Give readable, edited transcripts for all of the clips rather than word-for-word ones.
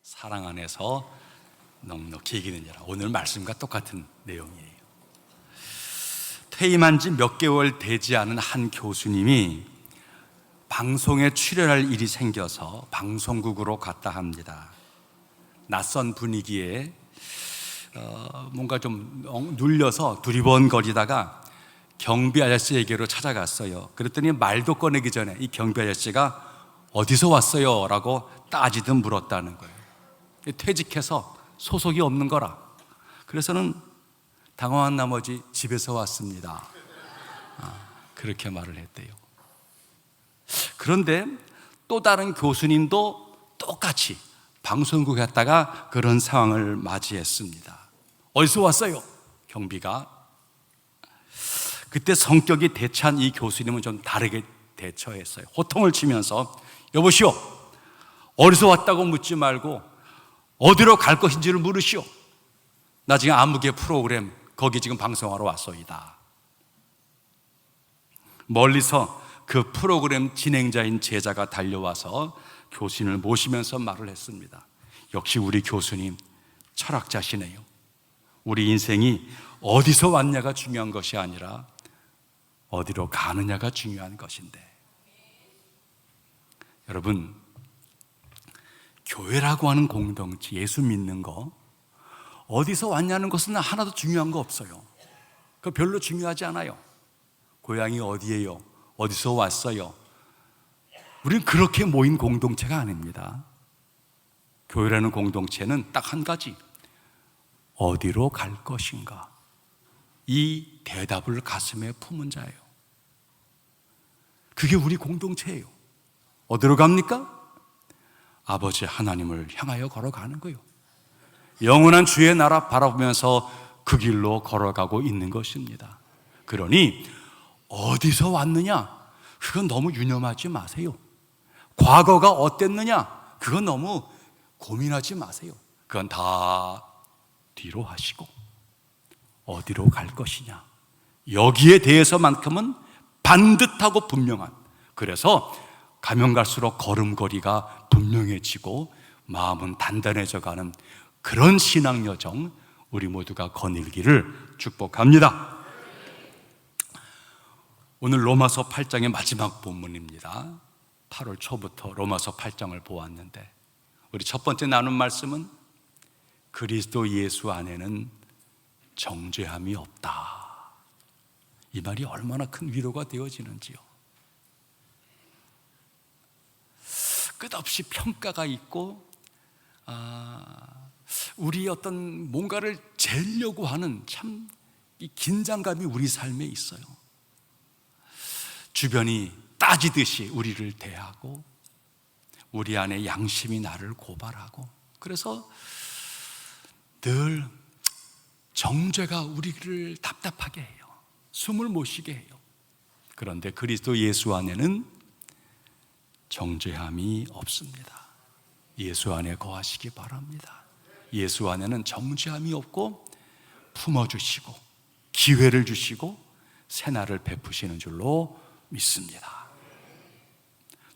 사랑 안에서 넉넉히 이기는 자라. 오늘 말씀과 똑같은 내용이에요. 퇴임한 지 몇 개월 되지 않은 한 교수님이 방송에 출연할 일이 생겨서 방송국으로 갔다 합니다. 낯선 분위기에 뭔가 좀 눌려서 두리번거리다가 경비 아저씨에게로 찾아갔어요. 그랬더니 말도 꺼내기 전에 이 경비 아저씨가 어디서 왔어요? 라고 따지듯 물었다는 거예요. 퇴직해서 소속이 없는 거라. 그래서는 당황한 나머지 집에서 왔습니다. 그렇게 말을 했대요. 그런데 또 다른 교수님도 똑같이 방송국에 갔다가 그런 상황을 맞이했습니다. 어디서 왔어요? 경비가. 그때 성격이 대차한 이 교수님은 좀 다르게 대처했어요. 호통을 치면서 여보시오, 어디서 왔다고 묻지 말고 어디로 갈 것인지를 물으시오. 나 지금 안무개 프로그램 거기 지금 방송하러 왔소이다. 멀리서 그 프로그램 진행자인 제자가 달려와서 교수님을 모시면서 말을 했습니다. 역시 우리 교수님 철학자시네요. 우리 인생이 어디서 왔냐가 중요한 것이 아니라 어디로 가느냐가 중요한 것인데, 여러분, 교회라고 하는 공동체, 예수 믿는 거 어디서 왔냐는 것은 하나도 중요한 거 없어요. 그거 별로 중요하지 않아요. 고향이 어디예요? 어디서 왔어요? 우리는 그렇게 모인 공동체가 아닙니다. 교회라는 공동체는 딱 한 가지, 어디로 갈 것인가, 이 대답을 가슴에 품은 자예요. 그게 우리 공동체예요. 어디로 갑니까? 아버지 하나님을 향하여 걸어가는 거예요. 영원한 주의 나라 바라보면서 그 길로 걸어가고 있는 것입니다. 그러니 어디서 왔느냐, 그건 너무 유념하지 마세요. 과거가 어땠느냐, 그건 너무 고민하지 마세요. 그건 다 뒤로 하시고 어디로 갈 것이냐, 여기에 대해서만큼은 반듯하고 분명한, 그래서 가면 갈수록 걸음걸이가 분명해지고 마음은 단단해져가는 그런 신앙 여정, 우리 모두가 거닐기를 축복합니다. 오늘 로마서 8장의 마지막 본문입니다. 8월 초부터 로마서 8장을 보았는데, 우리 첫 번째 나눈 말씀은 그리스도 예수 안에는 정죄함이 없다. 이 말이 얼마나 큰 위로가 되어지는지요. 끝없이 평가가 있고, 우리 어떤 뭔가를 재려고 하는 참 이 긴장감이 우리 삶에 있어요. 주변이 따지듯이 우리를 대하고, 우리 안에 양심이 나를 고발하고, 그래서 늘 정죄가 우리를 답답하게 해요. 숨을 못 쉬게 해요. 그런데 그리스도 예수 안에는 정죄함이 없습니다. 예수 안에 거하시기 바랍니다. 예수 안에는 정죄함이 없고 품어주시고 기회를 주시고 새날을 베푸시는 줄로 믿습니다.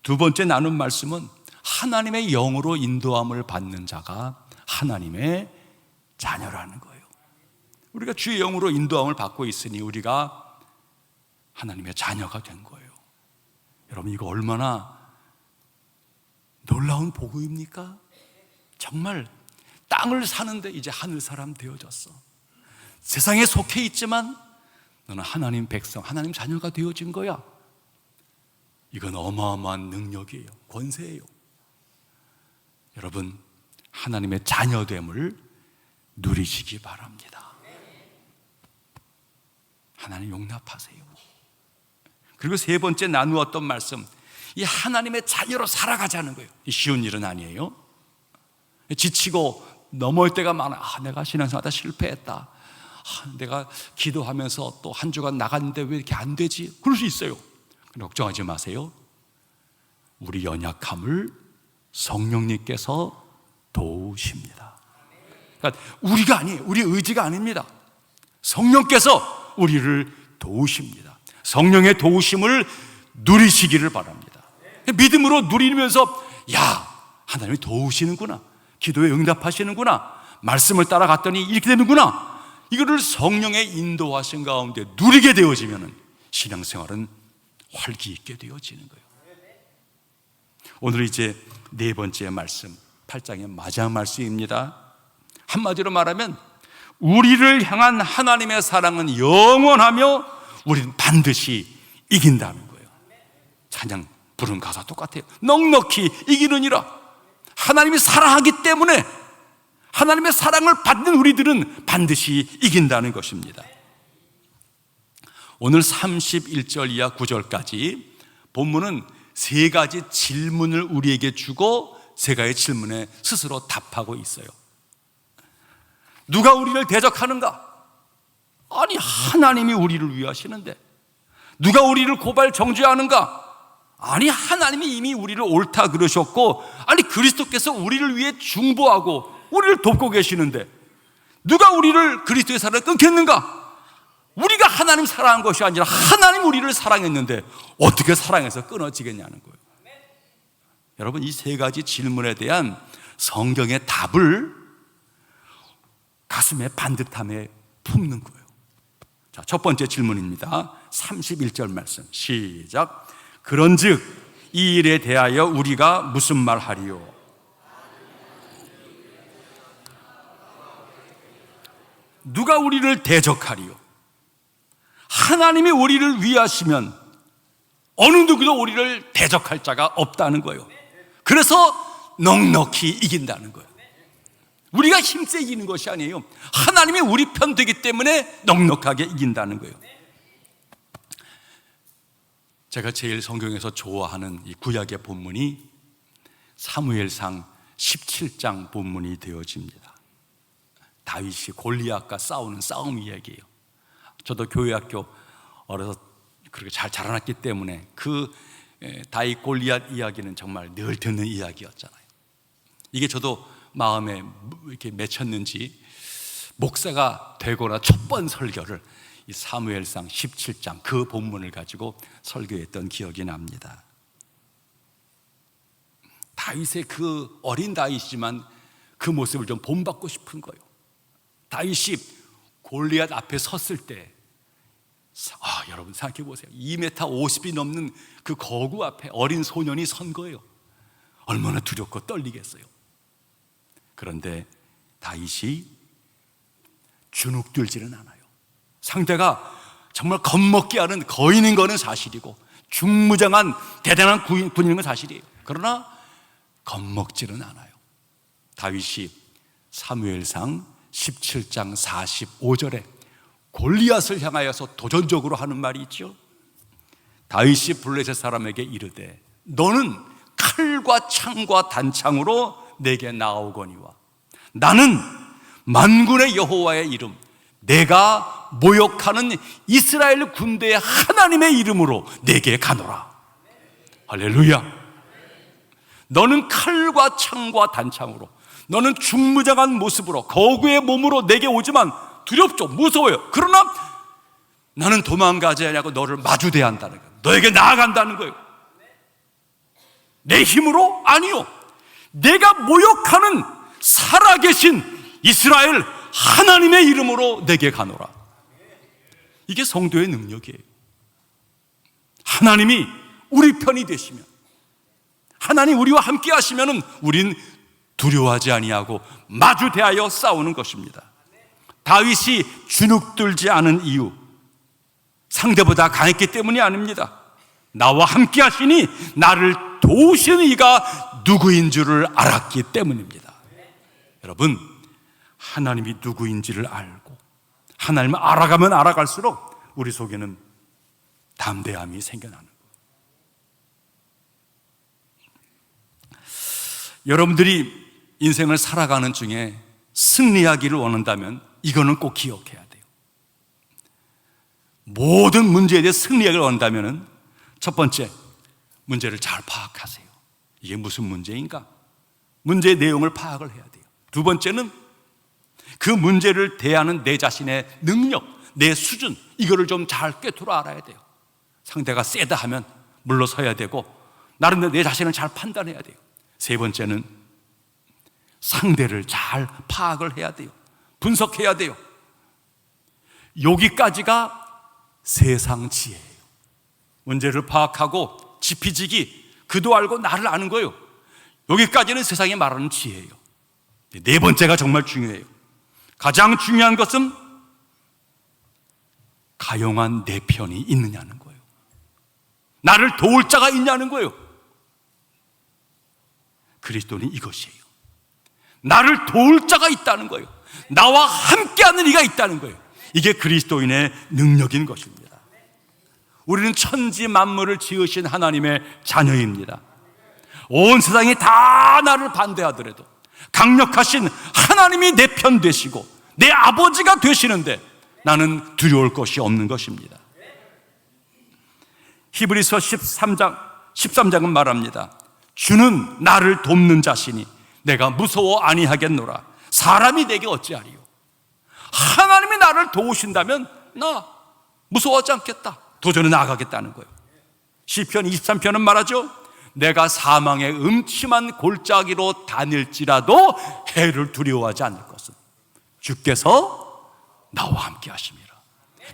두 번째 나눈 말씀은 하나님의 영으로 인도함을 받는 자가 하나님의 자녀라는 거예요. 우리가 주의 영으로 인도함을 받고 있으니 우리가 하나님의 자녀가 된 거예요. 여러분, 이거 얼마나 놀라운 복음입니까? 정말 땅을 사는데 이제 하늘 사람 되어졌어. 세상에 속해 있지만 너는 하나님 백성, 하나님 자녀가 되어진 거야. 이건 어마어마한 능력이에요. 권세예요. 여러분, 하나님의 자녀됨을 누리시기 바랍니다. 하나님 용납하세요. 그리고 세 번째 나누었던 말씀, 이 하나님의 자녀로 살아가자는 거예요. 쉬운 일은 아니에요. 지치고 넘어올 때가 많아. 내가 신앙생활하다 실패했다. 내가 기도하면서 또 한 주간 나갔는데 왜 이렇게 안 되지? 그럴 수 있어요. 걱정하지 마세요. 우리 연약함을 성령님께서 도우십니다. 그러니까 우리가 아니에요. 우리 의지가 아닙니다. 성령께서 우리를 도우십니다. 성령의 도우심을 누리시기를 바랍니다. 믿음으로 누리면서, 야, 하나님이 도우시는구나, 기도에 응답하시는구나, 말씀을 따라갔더니 이렇게 되는구나, 이거를 성령의 인도하신 가운데 누리게 되어지면 신앙생활은 활기 있게 되어지는 거예요. 오늘 이제 네 번째 말씀, 8장의 마지막 말씀입니다. 한마디로 말하면 우리를 향한 하나님의 사랑은 영원하며 우리는 반드시 이긴다는 거예요. 찬양 부른 가사 똑같아요. 넉넉히 이기느니라. 하나님이 사랑하기 때문에 하나님의 사랑을 받는 우리들은 반드시 이긴다는 것입니다. 오늘 31절 이하 9절까지 본문은 세 가지 질문을 우리에게 주고 세 가지 질문에 스스로 답하고 있어요. 누가 우리를 대적하는가? 아니, 하나님이 우리를 위하시는데. 누가 우리를 고발 정죄하는가? 아니, 하나님이 이미 우리를 옳다 그러셨고, 아니, 그리스도께서 우리를 위해 중보하고 우리를 돕고 계시는데 누가 우리를 그리스도의 사랑을 끊겠는가? 우리가 하나님 사랑한 것이 아니라 하나님 우리를 사랑했는데 어떻게 사랑해서 끊어지겠냐는 거예요. 여러분, 이 세 가지 질문에 대한 성경의 답을 가슴에 반듯함에 품는 거예요. 자, 첫 번째 질문입니다. 31절 말씀 시작. 그런즉 이 일에 대하여 우리가 무슨 말하리요? 누가 우리를 대적하리요? 하나님이 우리를 위하시면 어느 누구도 우리를 대적할 자가 없다는 거예요. 그래서 넉넉히 이긴다는 거예요. 우리가 힘세 이기는 것이 아니에요. 하나님이 우리 편 되기 때문에 넉넉하게 이긴다는 거예요. 제가 제일 성경에서 좋아하는 이 구약의 본문이 사무엘상 17장 본문이 되어집니다. 다윗이 골리앗과 싸우는 싸움 이야기예요. 저도 교회학교 어려서 그렇게 잘 자라났기 때문에 그 다윗 골리앗 이야기는 정말 늘 듣는 이야기였잖아요. 이게 저도 마음에 이렇게 맺혔는지 목사가 되거나 첫 번 설교를 이 사무엘상 17장 그 본문을 가지고 설교했던 기억이 납니다. 다윗의 그 어린 다윗이지만 그 모습을 좀 본받고 싶은 거예요. 다윗이 골리앗 앞에 섰을 때, 여러분 생각해 보세요. 2m 50이 넘는 그 거구 앞에 어린 소년이 선 거예요. 얼마나 두렵고 떨리겠어요. 그런데 다윗이 주눅들지는 않아요. 상대가 정말 겁먹게 하는 거인인 거는 사실이고 중무장한 대단한 군인인 건 사실이에요. 그러나 겁먹지는 않아요. 다윗이 사무엘상 17장 45절에 골리앗을 향하여서 도전적으로 하는 말이 있죠. 다윗이 블레셋 사람에게 이르되 너는 칼과 창과 단창으로 내게 나아오거니와 나는 만군의 여호와의 이름 내가 모욕하는 이스라엘 군대의 하나님의 이름으로 내게 가노라. 할렐루야. 너는 칼과 창과 단창으로, 너는 중무장한 모습으로 거구의 몸으로 내게 오지만 두렵죠, 무서워요. 그러나 나는 도망가지 않냐고 너를 마주대한다는 거예요. 너에게 나아간다는 거예요. 내 힘으로? 아니요. 내가 모욕하는 살아계신 이스라엘 하나님의 이름으로 내게 가노라. 이게 성도의 능력이에요. 하나님이 우리 편이 되시면, 하나님 우리와 함께 하시면 우린 두려워하지 아니하고 마주 대하여 싸우는 것입니다. 다윗이 주눅들지 않은 이유, 상대보다 강했기 때문이 아닙니다. 나와 함께 하시니 나를 도우시는 이가 누구인 줄을 알았기 때문입니다. 여러분, 하나님이 누구인지를 알고 하나님을 알아가면 알아갈수록 우리 속에는 담대함이 생겨나는 거예요. 여러분들이 인생을 살아가는 중에 승리하기를 원한다면 이거는 꼭 기억해야 돼요. 모든 문제에 대해 승리하기를 원한다면 첫 번째, 문제를 잘 파악하세요. 이게 무슨 문제인가? 문제의 내용을 파악을 해야 돼요. 두 번째는 그 문제를 대하는 내 자신의 능력, 내 수준, 이거를 좀 잘 꿰뚫어 알아야 돼요. 상대가 세다 하면 물러서야 되고 나름대로 내 자신을 잘 판단해야 돼요. 세 번째는 상대를 잘 파악을 해야 돼요. 분석해야 돼요. 여기까지가 세상 지혜예요. 문제를 파악하고 지피지기, 그도 알고 나를 아는 거예요. 여기까지는 세상이 말하는 지혜예요. 네 번째가 정말 중요해요. 가장 중요한 것은 가용한 내 편이 있느냐는 거예요. 나를 도울 자가 있냐는 거예요. 그리스도는 이것이에요. 나를 도울 자가 있다는 거예요. 나와 함께하는 이가 있다는 거예요. 이게 그리스도인의 능력인 것입니다. 우리는 천지 만물을 지으신 하나님의 자녀입니다. 온 세상이 다 나를 반대하더라도 강력하신 하나님이 내 편 되시고 내 아버지가 되시는데 나는 두려울 것이 없는 것입니다. 히브리서 13장은 말합니다. 주는 나를 돕는 자시니 내가 무서워 아니하겠노라. 사람이 내게 어찌하리요? 하나님이 나를 도우신다면 나 무서워하지 않겠다. 도전에 나가겠다는 거예요. 시편 23편은 말하죠. 내가 사망의 음침한 골짜기로 다닐지라도 해를 두려워하지 않을 것은 주께서 나와 함께 하심이라.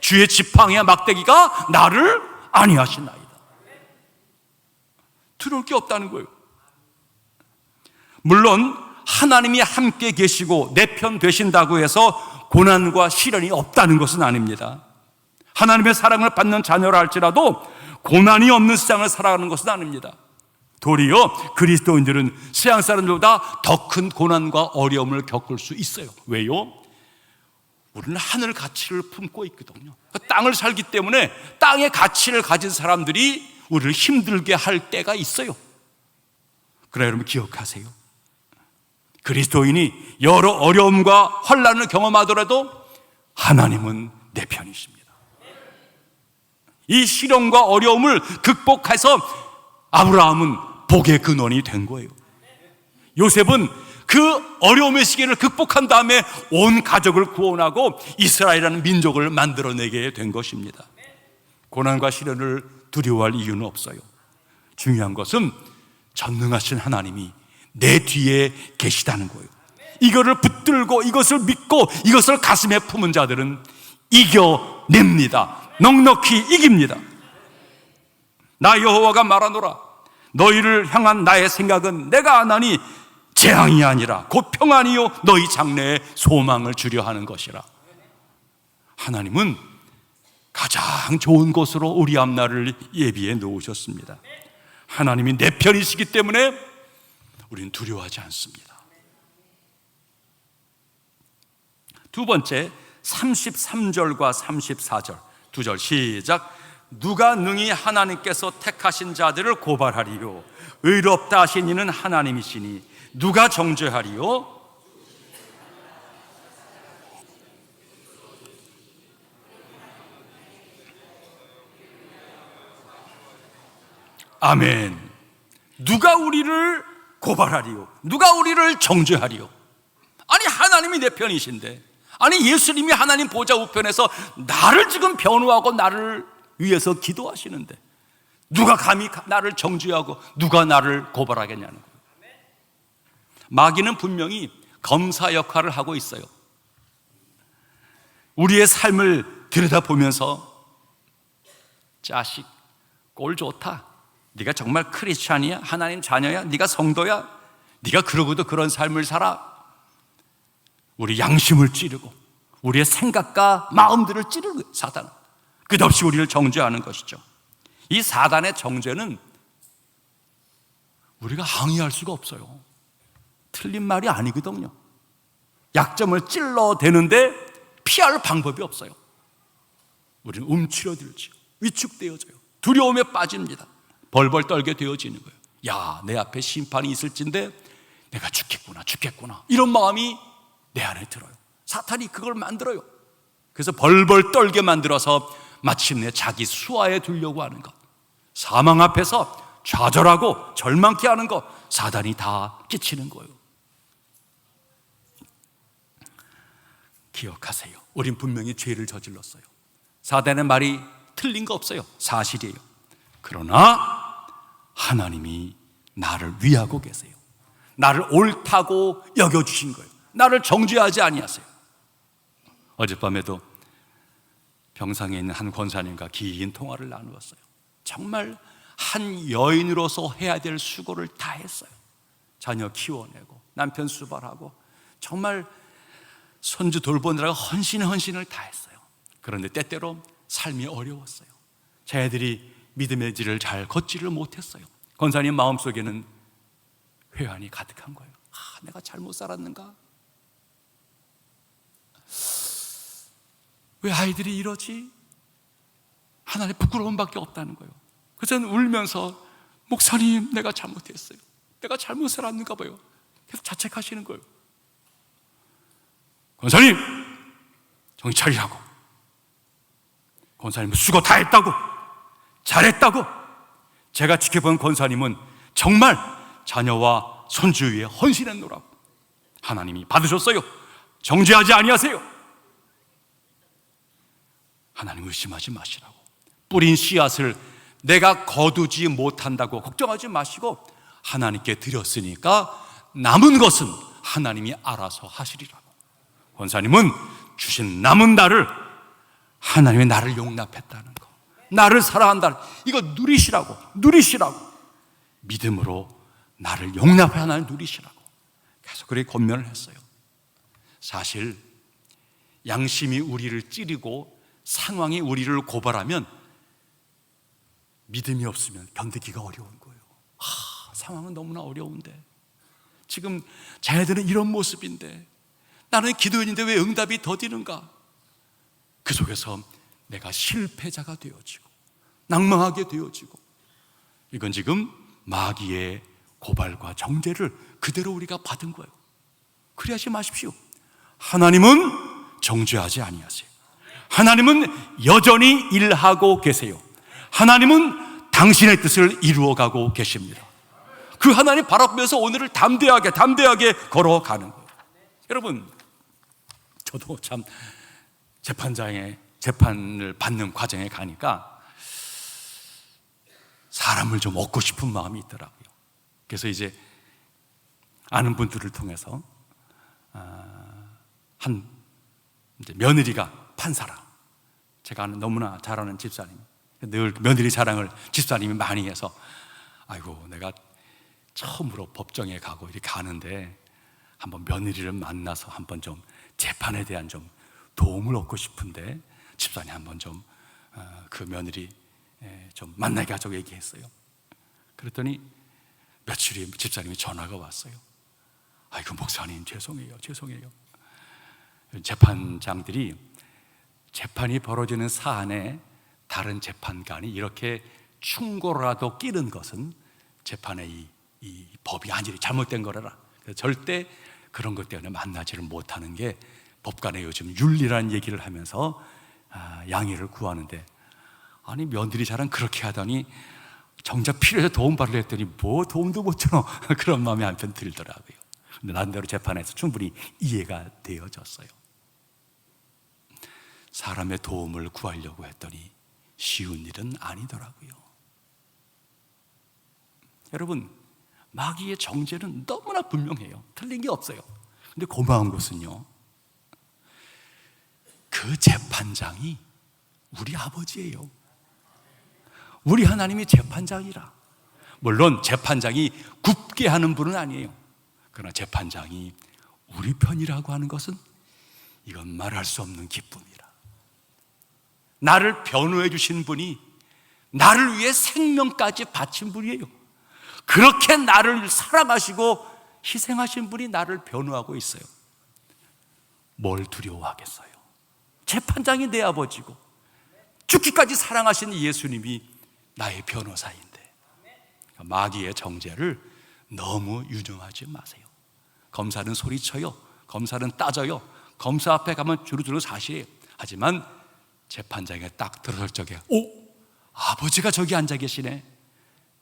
주의 지팡이와 막대기가 나를 안위하시나이다. 두려울 게 없다는 거예요. 물론 하나님이 함께 계시고 내 편 되신다고 해서 고난과 시련이 없다는 것은 아닙니다. 하나님의 사랑을 받는 자녀라 할지라도 고난이 없는 세상을 살아가는 것은 아닙니다. 도리어 그리스도인들은 세상 사람들보다 더 큰 고난과 어려움을 겪을 수 있어요. 왜요? 우리는 하늘 가치를 품고 있거든요. 땅을 살기 때문에 땅의 가치를 가진 사람들이 우리를 힘들게 할 때가 있어요. 그러나 여러분 기억하세요. 그리스도인이 여러 어려움과 환난을 경험하더라도 하나님은 내 편이십니다. 이 시련과 어려움을 극복해서 아브라함은 복의 근원이 된 거예요. 요셉은 그 어려움의 시기를 극복한 다음에 온 가족을 구원하고 이스라엘이라는 민족을 만들어내게 된 것입니다. 고난과 시련을 두려워할 이유는 없어요. 중요한 것은 전능하신 하나님이 내 뒤에 계시다는 거예요. 이거를 붙들고 이것을 믿고 이것을 가슴에 품은 자들은 이겨냅니다. 넉넉히 이깁니다. 나 여호와가 말하노라. 너희를 향한 나의 생각은 내가 아나니 재앙이 아니라 곧 평안이요 너희 장래에 소망을 주려 하는 것이라. 하나님은 가장 좋은 곳으로 우리 앞날을 예비해 놓으셨습니다. 하나님이 내 편이시기 때문에 우리는 두려워하지 않습니다. 두 번째 33절과 34절 두 절 시작. 누가 능히 하나님께서 택하신 자들을 고발하리요? 의롭다 하신 이는 하나님이시니 누가 정죄하리요? 아멘. 누가 우리를 고발하리요? 누가 우리를 정죄하리요? 아니 하나님이 내 편이신데, 아니 예수님이 하나님 보좌 우편에서 나를 지금 변호하고 나를 위해서 기도하시는데 누가 감히 나를 정죄하고 누가 나를 고발하겠냐는 거예요. 마귀는 분명히 검사 역할을 하고 있어요. 우리의 삶을 들여다보면서 자식 꼴 좋다, 네가 정말 크리스찬이야? 하나님 자녀야? 네가 성도야? 네가 그러고도 그런 삶을 살아? 우리 양심을 찌르고 우리의 생각과 마음들을 찌르는 거예요. 사단은 끝없이 우리를 정죄하는 것이죠. 이 사단의 정죄는 우리가 항의할 수가 없어요. 틀린 말이 아니거든요. 약점을 찔러대는데 피할 방법이 없어요. 우리는 움츠러들지요. 위축되어져요. 두려움에 빠집니다. 벌벌 떨게 되어지는 거예요. 야, 내 앞에 심판이 있을진데 내가 죽겠구나 이런 마음이 내 안에 들어요. 사탄이 그걸 만들어요. 그래서 벌벌 떨게 만들어서 마침내 자기 수하에 두려고 하는 것, 사망 앞에서 좌절하고 절망케 하는 것, 사단이 다 끼치는 거예요. 기억하세요. 우린 분명히 죄를 저질렀어요. 사단의 말이 틀린 거 없어요. 사실이에요. 그러나 하나님이 나를 위하고 계세요. 나를 옳다고 여겨주신 거예요. 나를 정죄하지 아니하세요. 어젯밤에도 병상에 있는 한 권사님과 긴 통화를 나누었어요. 정말 한 여인으로서 해야 될 수고를 다 했어요. 자녀 키워내고 남편 수발하고 정말 손주 돌보느라고 헌신을 다 했어요. 그런데 때때로 삶이 어려웠어요. 자녀들이 믿음의 길을 잘 걷지를 못했어요. 권사님 마음속에는 회한이 가득한 거예요. 내가 잘못 살았는가? 왜 아이들이 이러지? 하나님 부끄러움밖에 없다는 거예요. 그래서 저는 울면서 목사님 내가 잘못했어요. 내가 잘못 살았는가 봐요. 계속 자책하시는 거예요. 권사님 정신 차리라고. 권사님은 수고 다 했다고, 잘했다고. 제가 지켜본 권사님은 정말 자녀와 손주 위에 헌신했노라고. 하나님이 받으셨어요. 정죄하지 아니하세요. 하나님 의심하지 마시라고. 뿌린 씨앗을 내가 거두지 못한다고 걱정하지 마시고 하나님께 드렸으니까 남은 것은 하나님이 알아서 하시리라고. 권사님은 주신 남은 날을 하나님의 나를 용납했다는 거, 나를 사랑한다는 이거 누리시라고 믿음으로 나를 용납해 하나님 누리시라고 계속 그렇게 권면을 했어요. 사실 양심이 우리를 찌르고 상황이 우리를 고발하면 믿음이 없으면 견디기가 어려운 거예요. 상황은 너무나 어려운데 지금 자녀들은 이런 모습인데 나는 기도인인데 왜 응답이 더디는가? 그 속에서 내가 실패자가 되어지고 낭망하게 되어지고, 이건 지금 마귀의 고발과 정죄를 그대로 우리가 받은 거예요. 그리하지 마십시오. 하나님은 정죄하지 아니하세요. 하나님은 여전히 일하고 계세요. 하나님은 당신의 뜻을 이루어가고 계십니다. 그 하나님 바라보면서 오늘을 담대하게 걸어가는 거예요. 여러분, 저도 참 재판을 받는 과정에 가니까 사람을 좀 얻고 싶은 마음이 있더라고요. 그래서 이제 아는 분들을 통해서 한 이제 며느리가 판사라. 제가 아는 너무나 잘 아는 집사님, 늘 며느리 자랑을 집사님이 많이 해서 아이고 내가 처음으로 법정에 가고 이렇게 가는데 한번 며느리를 만나서 한번 좀 재판에 대한 좀 도움을 얻고 싶은데 집사님 한번 좀 그 며느리 좀 만나게 하자고 얘기했어요. 그랬더니 며칠 후에 집사님이 전화가 왔어요. 아이고 목사님 죄송해요. 재판장들이 재판이 벌어지는 사안에 다른 재판관이 이렇게 충고라도 끼는 것은 재판의 이 법이 아니라 잘못된 거라. 절대 그런 것 때문에 만나지를 못하는 게 법관의 요즘 윤리라는 얘기를 하면서 양해를 구하는데, 아니 며느리 자랑 그렇게 하더니 정작 필요해서 도움받으려 했더니 뭐 도움도 못 주노 그런 마음이 한편 들더라고요. 근데 나름대로 재판에서 충분히 이해가 되어졌어요. 사람의 도움을 구하려고 했더니 쉬운 일은 아니더라고요. 여러분, 마귀의 정죄는 너무나 분명해요. 틀린 게 없어요. 근데 고마운 것은요, 그 재판장이 우리 아버지예요. 우리 하나님이 재판장이라. 물론 재판장이 굽게 하는 분은 아니에요. 그러나 재판장이 우리 편이라고 하는 것은 이건 말할 수 없는 기쁨이라. 나를 변호해 주신 분이 나를 위해 생명까지 바친 분이에요. 그렇게 나를 사랑하시고 희생하신 분이 나를 변호하고 있어요. 뭘 두려워하겠어요? 재판장이 내 아버지고 죽기까지 사랑하신 예수님이 나의 변호사인데, 마귀의 정죄를 너무 유념하지 마세요. 검사는 소리쳐요. 검사는 따져요. 검사 앞에 가면 주루주루 사실이에요. 하지만 재판장에 딱 들어설 적에 아버지가 저기 앉아 계시네.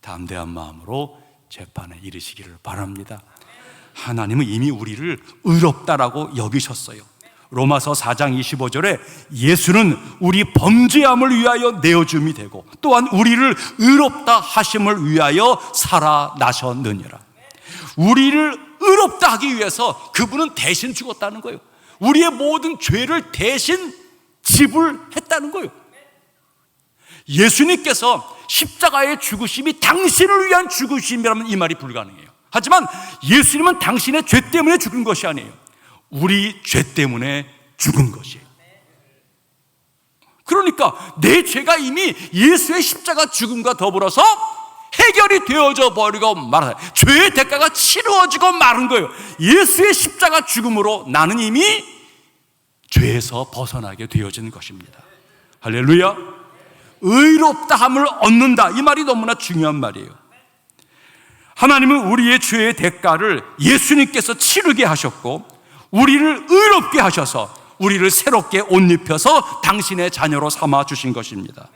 담대한 마음으로 재판에 이르시기를 바랍니다. 하나님은 이미 우리를 의롭다라고 여기셨어요. 로마서 4장 25절에 예수는 우리 범죄함을 위하여 내어줌이 되고 또한 우리를 의롭다 하심을 위하여 살아나셨느니라. 우리를 의롭다 하기 위해서 그분은 대신 죽었다는 거예요. 우리의 모든 죄를 대신 지불했다는 거예요. 예수님께서 십자가의 죽으심이 당신을 위한 죽으심이라면 이 말이 불가능해요. 하지만 예수님은 당신의 죄 때문에 죽은 것이 아니에요. 우리 죄 때문에 죽은 것이에요. 그러니까 내 죄가 이미 예수의 십자가 죽음과 더불어서 해결이 되어져 버리고 말아요. 죄의 대가가 치루어지고 마른 거예요. 예수의 십자가 죽음으로 나는 이미 죄에서 벗어나게 되어진 것입니다. 할렐루야. 의롭다함을 얻는다, 이 말이 너무나 중요한 말이에요. 하나님은 우리의 죄의 대가를 예수님께서 치르게 하셨고 우리를 의롭게 하셔서 우리를 새롭게 옷 입혀서 당신의 자녀로 삼아 주신 것입니다.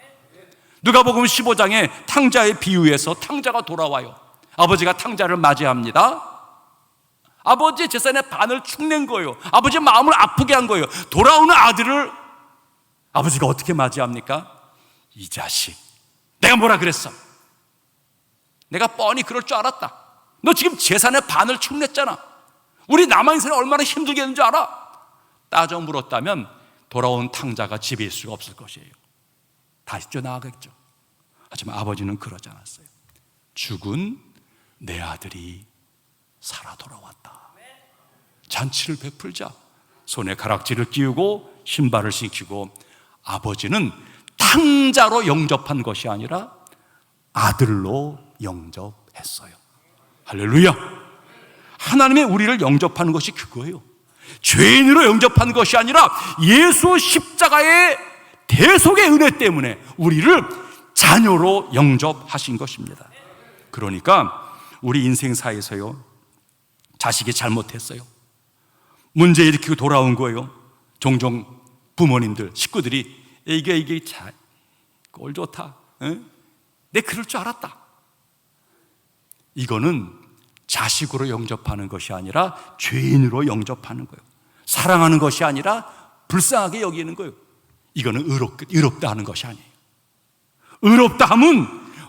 누가복음 15장에 탕자의 비유에서 탕자가 돌아와요. 아버지가 탕자를 맞이합니다. 아버지의 재산의 반을 축낸 거예요. 아버지의 마음을 아프게 한 거예요. 돌아오는 아들을 아버지가 어떻게 맞이합니까? 이 자식, 내가 뭐라 그랬어? 내가 뻔히 그럴 줄 알았다. 너 지금 재산의 반을 축냈잖아. 우리 남아있는 사람이 얼마나 힘들겠는 줄 알아? 따져 물었다면 돌아온 탕자가 집에 있을 수가 없을 것이에요. 다시 쫓아나가겠죠. 하지만 아버지는 그러지 않았어요. 죽은 내 아들이 살아 돌아왔다. 잔치를 베풀자. 손에 가락지를 끼우고 신발을 신기고, 아버지는 탕자로 영접한 것이 아니라 아들로 영접했어요. 할렐루야. 하나님의 우리를 영접하는 것이 그거예요. 죄인으로 영접하는 것이 아니라 예수 십자가의 대속의 은혜 때문에 우리를 자녀로 영접하신 것입니다. 그러니까 우리 인생사에서요, 자식이 잘못했어요. 문제 일으키고 돌아온 거예요. 종종 부모님들, 식구들이 이게 참 꼴 좋다. 내 그럴 줄 알았다. 이거는 자식으로 영접하는 것이 아니라 죄인으로 영접하는 거예요. 사랑하는 것이 아니라 불쌍하게 여기는 거예요. 이거는 의롭다 하는 것이 아니에요. 의롭다 함은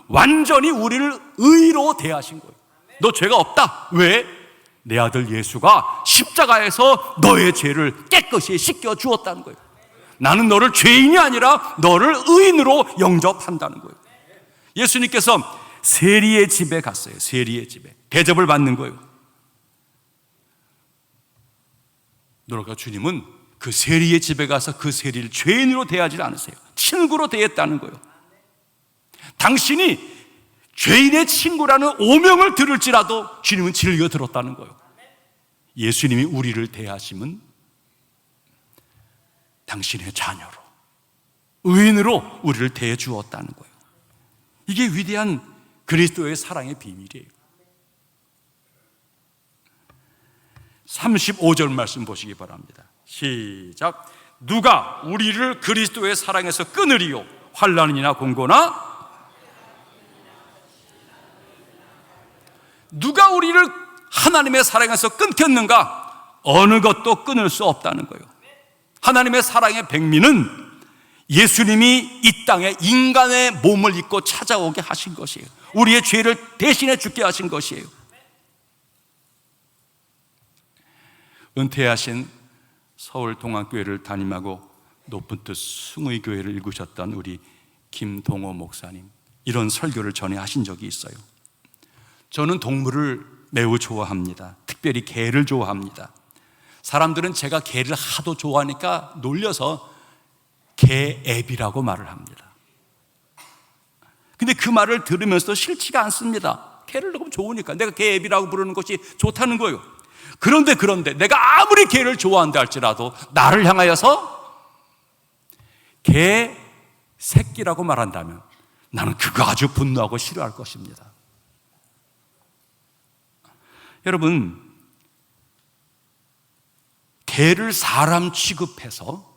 완전히 우리를 의로 대하신 거예요. 너 죄가 없다. 왜? 내 아들 예수가 십자가에서 너의 죄를 깨끗이 씻겨 주었다는 거예요. 나는 너를 죄인이 아니라 너를 의인으로 영접한다는 거예요. 예수님께서 세리의 집에 갔어요. 세리의 집에 대접을 받는 거예요. 그러니까 주님은 그 세리의 집에 가서 그 세리를 죄인으로 대하지 않으세요. 친구로 대했다는 거예요. 당신이 죄인의 친구라는 오명을 들을지라도 주님은 즐겨 들었다는 거예요. 예수님이 우리를 대하심은 당신의 자녀로, 의인으로 우리를 대해 주었다는 거예요. 이게 위대한 그리스도의 사랑의 비밀이에요. 35절 말씀 보시기 바랍니다. 시작. 누가 우리를 그리스도의 사랑에서 끊으리요? 환난이나 공고나? 누가 우리를 하나님의 사랑에서 끊겼는가? 어느 것도 끊을 수 없다는 거예요. 하나님의 사랑의 백미는 예수님이 이 땅에 인간의 몸을 입고 찾아오게 하신 것이에요. 우리의 죄를 대신해 죽게 하신 것이에요. 은퇴하신 서울동안교회를 담임하고 높은 뜻 숭의교회를 일구셨던 우리 김동호 목사님, 이런 설교를 전에 하신 적이 있어요. 저는 동물을 매우 좋아합니다. 특별히 개를 좋아합니다. 사람들은 제가 개를 하도 좋아하니까 놀려서 개앱이라고 말을 합니다. 근데 그 말을 들으면서 싫지가 않습니다. 개를 너무 좋으니까 내가 개앱이라고 부르는 것이 좋다는 거예요. 그런데 내가 아무리 개를 좋아한다 할지라도 나를 향하여서 개 새끼라고 말한다면 나는 그거 아주 분노하고 싫어할 것입니다. 여러분, 개를 사람 취급해서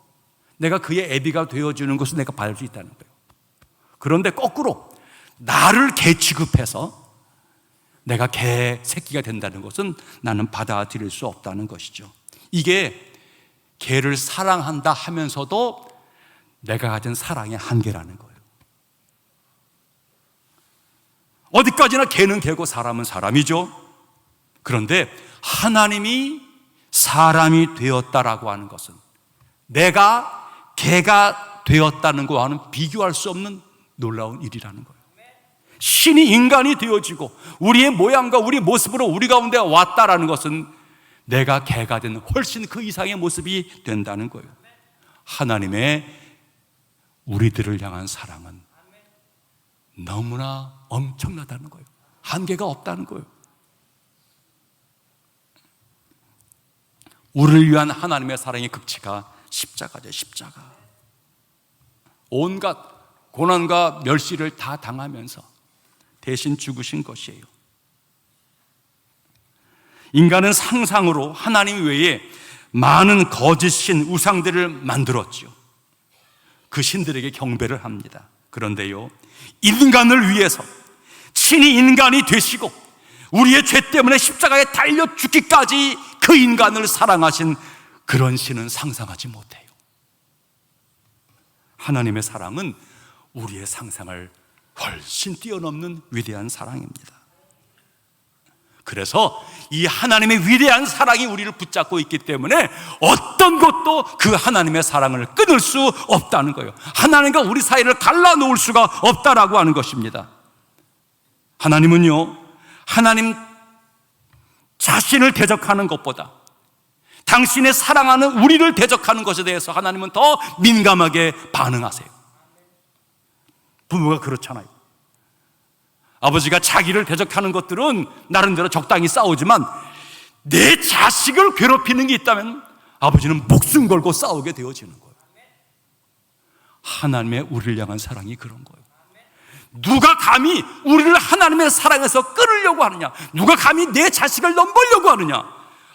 내가 그의 애비가 되어주는 것을 내가 받을 수 있다는 거예요. 그런데 거꾸로 나를 개 취급해서 내가 개 새끼가 된다는 것은 나는 받아들일 수 없다는 것이죠. 이게 개를 사랑한다 하면서도 내가 가진 사랑의 한계라는 거예요. 어디까지나 개는 개고 사람은 사람이죠. 그런데 하나님이 사람이 되었다라고 하는 것은 내가 개가 되었다는 것과는 비교할 수 없는 놀라운 일이라는 거예요. 신이 인간이 되어지고 우리의 모양과 우리의 모습으로 우리 가운데 왔다라는 것은 내가 개가 된 훨씬 그 이상의 모습이 된다는 거예요. 하나님의 우리들을 향한 사랑은 너무나 엄청나다는 거예요. 한계가 없다는 거예요. 우리를 위한 하나님의 사랑의 극치가 십자가죠. 십자가. 온갖 고난과 멸시를 다 당하면서 대신 죽으신 것이에요. 인간은 상상으로 하나님 외에 많은 거짓 신, 우상들을 만들었죠. 그 신들에게 경배를 합니다. 그런데요, 인간을 위해서 친히 인간이 되시고 우리의 죄 때문에 십자가에 달려 죽기까지 그 인간을 사랑하신 그런 신은 상상하지 못해요. 하나님의 사랑은 우리의 상상을 훨씬 뛰어넘는 위대한 사랑입니다. 그래서 이 하나님의 위대한 사랑이 우리를 붙잡고 있기 때문에 어떤 것도 그 하나님의 사랑을 끊을 수 없다는 거예요. 하나님과 우리 사이를 갈라놓을 수가 없다라고 하는 것입니다. 하나님은요, 하나님 자신을 대적하는 것보다 당신의 사랑하는 우리를 대적하는 것에 대해서 하나님은 더 민감하게 반응하세요. 부모가 그렇잖아요. 아버지가 자기를 대적하는 것들은 나름대로 적당히 싸우지만 내 자식을 괴롭히는 게 있다면 아버지는 목숨 걸고 싸우게 되어지는 거예요. 하나님의 우리를 향한 사랑이 그런 거예요. 누가 감히 우리를 하나님의 사랑에서 끊으려고 하느냐, 누가 감히 내 자식을 넘보려고 하느냐,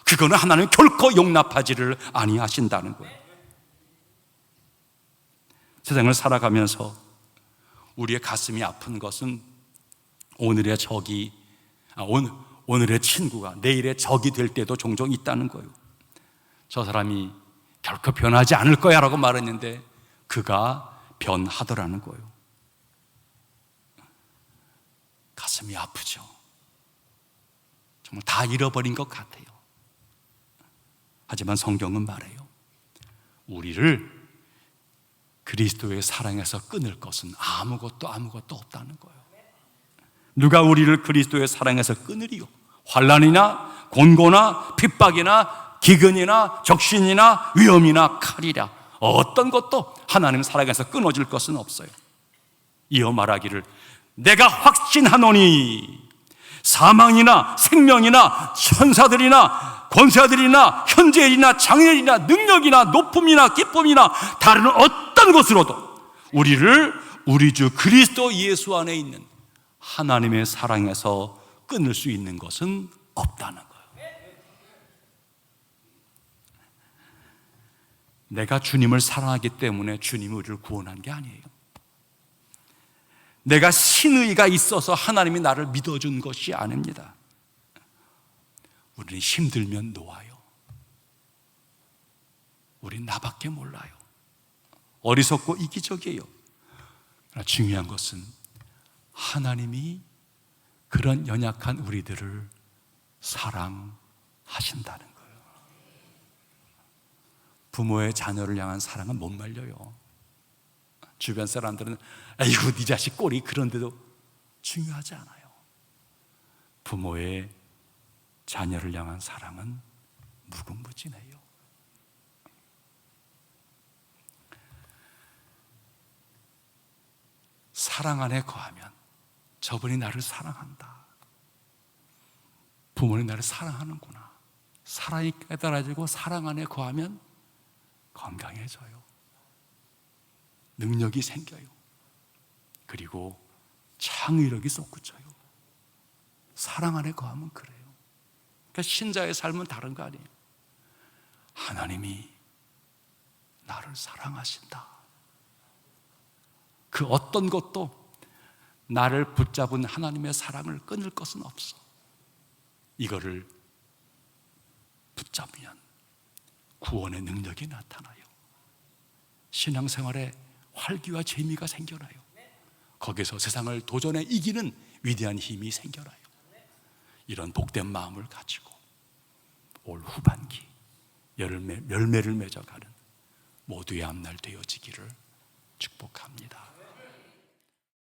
그거는 하나님 결코 용납하지를 아니하신다는 거예요. 세상을 살아가면서 우리의 가슴이 아픈 것은 오늘의 적이, 오늘의 친구가 내일의 적이 될 때도 종종 있다는 거예요. 저 사람이 결코 변하지 않을 거야 라고 말했는데 그가 변하더라는 거예요. 가슴이 아프죠. 정말 다 잃어버린 것 같아요. 하지만 성경은 말해요. 우리를 그리스도의 사랑에서 끊을 것은 아무것도 없다는 거예요. 누가 우리를 그리스도의 사랑에서 끊으리요? 환난이나 곤고나 핍박이나 기근이나 적신이나 위험이나 칼이라 어떤 것도 하나님 사랑에서 끊어질 것은 없어요. 이어 말하기를 내가 확신하노니 사망이나 생명이나 천사들이나 권세들이나 현재일이나 장래일이나 능력이나 높음이나 기쁨이나 다른 어떤 것으로도 우리를 우리 주 그리스도 예수 안에 있는 하나님의 사랑에서 끊을 수 있는 것은 없다는 거예요. 내가 주님을 사랑하기 때문에 주님이 우리를 구원한 게 아니에요. 내가 신의가 있어서 하나님이 나를 믿어준 것이 아닙니다. 우리는 힘들면 놓아요. 우린 나밖에 몰라요. 어리석고 이기적이에요. 그러나 중요한 것은 하나님이 그런 연약한 우리들을 사랑하신다는 거예요. 부모의 자녀를 향한 사랑은 못 말려요. 주변 사람들은 아이고 네 자식 꼴이 그런데도 중요하지 않아요. 부모의 자녀를 향한 사랑은 무궁무진해요. 사랑 안에 거하면 저분이 나를 사랑한다. 부모는 나를 사랑하는구나. 사랑이 깨달아지고 사랑 안에 거하면 건강해져요. 능력이 생겨요. 그리고 창의력이 솟구쳐요. 사랑 안에 거하면 그래요. 그러니까 신자의 삶은 다른 거 아니에요. 하나님이 나를 사랑하신다. 그 어떤 것도 나를 붙잡은 하나님의 사랑을 끊을 것은 없어. 이거를 붙잡으면 구원의 능력이 나타나요. 신앙생활에 활기와 재미가 생겨나요. 거기서 세상을 도전해 이기는 위대한 힘이 생겨나요. 이런 복된 마음을 가지고 올 후반기 열매를 맺어가는 모두의 앞날 되어지기를 축복합니다.